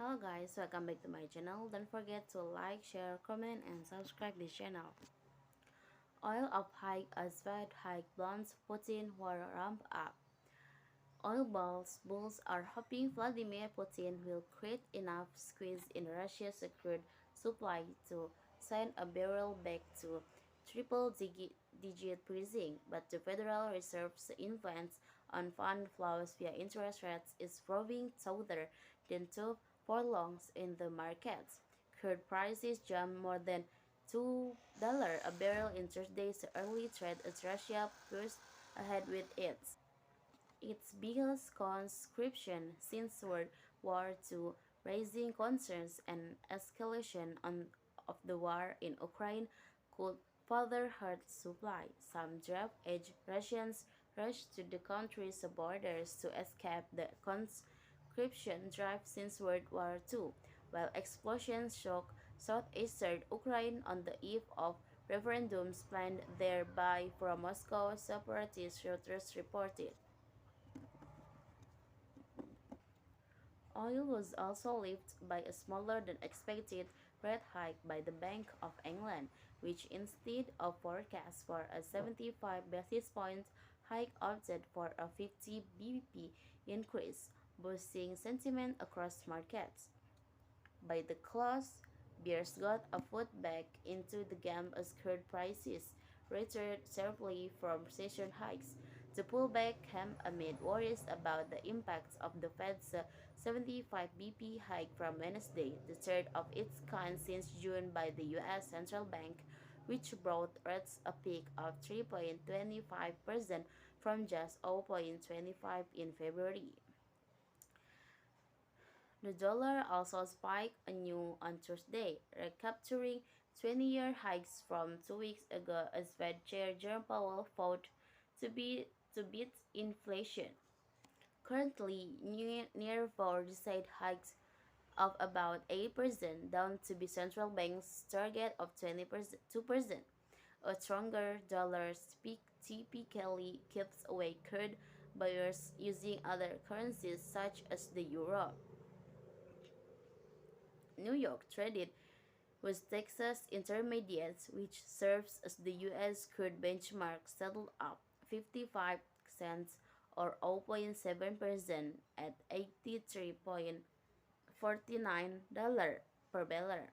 Hello guys, welcome back to my channel. Don't forget to like, share, comment, and subscribe this channel. Oil of high as Fed hike bonds Putin war ramp up. Bulls are hoping Vladimir Putin will create enough squeeze in Russia's crude supply to send a barrel back to triple-digit pricing, but the Federal Reserve's influence on fund flows via interest rates is proving tougher than two furlongs in the markets. Crude prices jumped more than $2 a barrel in Thursday's early trade as Russia pushed ahead with its biggest conscription since World War II, raising concerns and escalation of the war in Ukraine could further hurt supply. Some draft-age Russians rushed to the country's borders to escape the conscription drive since World War II, while explosions shook southeastern Ukraine on the eve of referendums planned there by pro-Moscow separatist Reuters reported. Oil was also lifted by a smaller than expected rate hike by the Bank of England, which instead of forecast for a 75 basis point hike opted for a 50 bp increase, boosting sentiment across markets. By the close, bears got a foot back into the game as crude prices returned sharply from session hikes. The pullback came amid worries about the impacts of the Fed's 75 BP hike from Wednesday, the third of its kind since June by the U.S. Central Bank, which brought rates a peak of 3.25% from just 0.25 in February. The dollar also spiked anew on Thursday, recapturing 20-year highs from 2 weeks ago as Fed Chair Jerome Powell fought to beat inflation. Currently, near for decided hikes of about 8%, down to the central bank's target of 2%. A stronger dollar typically keeps away crude buyers using other currencies such as the euro. New York traded with Texas Intermediates, which serves as the U.S. crude benchmark, settled up 55 cents or 0.7% at $83.49 per barrel.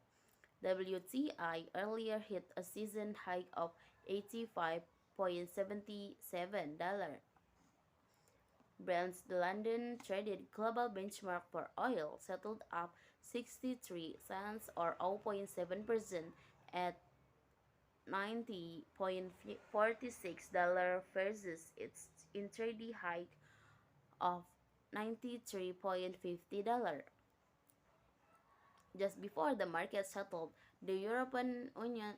WTI earlier hit a season high of $85.77. Brent's the London traded global benchmark for oil settled up 63 cents or 0.7% at $90.46 versus its intraday hike of $93.50. Just before the market settled, the European Union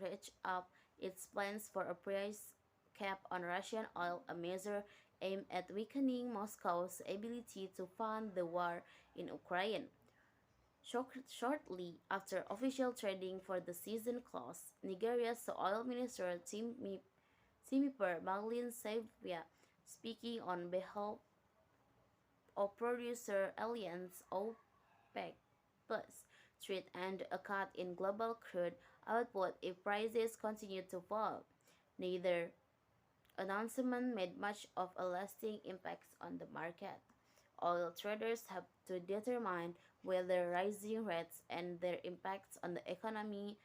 reached up its plans for a price cap on Russian oil, a measure aimed at weakening Moscow's ability to fund the war in Ukraine. Shortly after official trading for the season closed, Nigeria's oil minister Timiper Maglin Savia, speaking on behalf of producer alliance OPEC Plus, threatened a cut in global crude output if prices continue to fall. Neither announcement made much of a lasting impact on the market. Oil traders have to determine whether rising rates and their impacts on the economy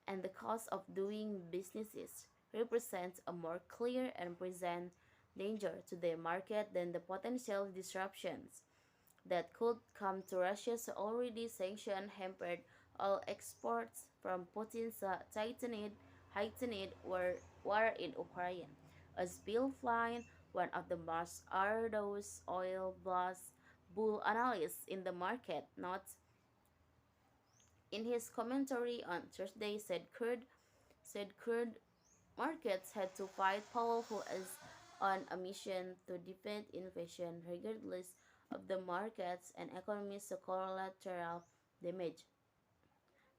and the cost of doing businesses represent a more clear and present danger to the market than the potential disruptions that could come to Russia's already sanctioned hampered oil exports from Putin's heightened war in Ukraine. As Bill Flynn, one of the most ardent oil bull analysts in the market, notes in his commentary on Thursday, said crude markets had to fight Powell, who is on a mission to defeat inflation regardless of the market's and economy's collateral damage.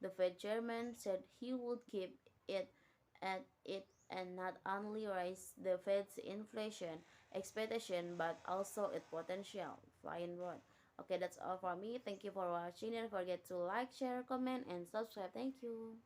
The Fed chairman said he would keep it at it and not only raise the Fed's inflation expectation but also its potential, Flynn wrote. Okay, that's all for me. Thank you for watching. Don't forget to like, share, comment, and subscribe. Thank you.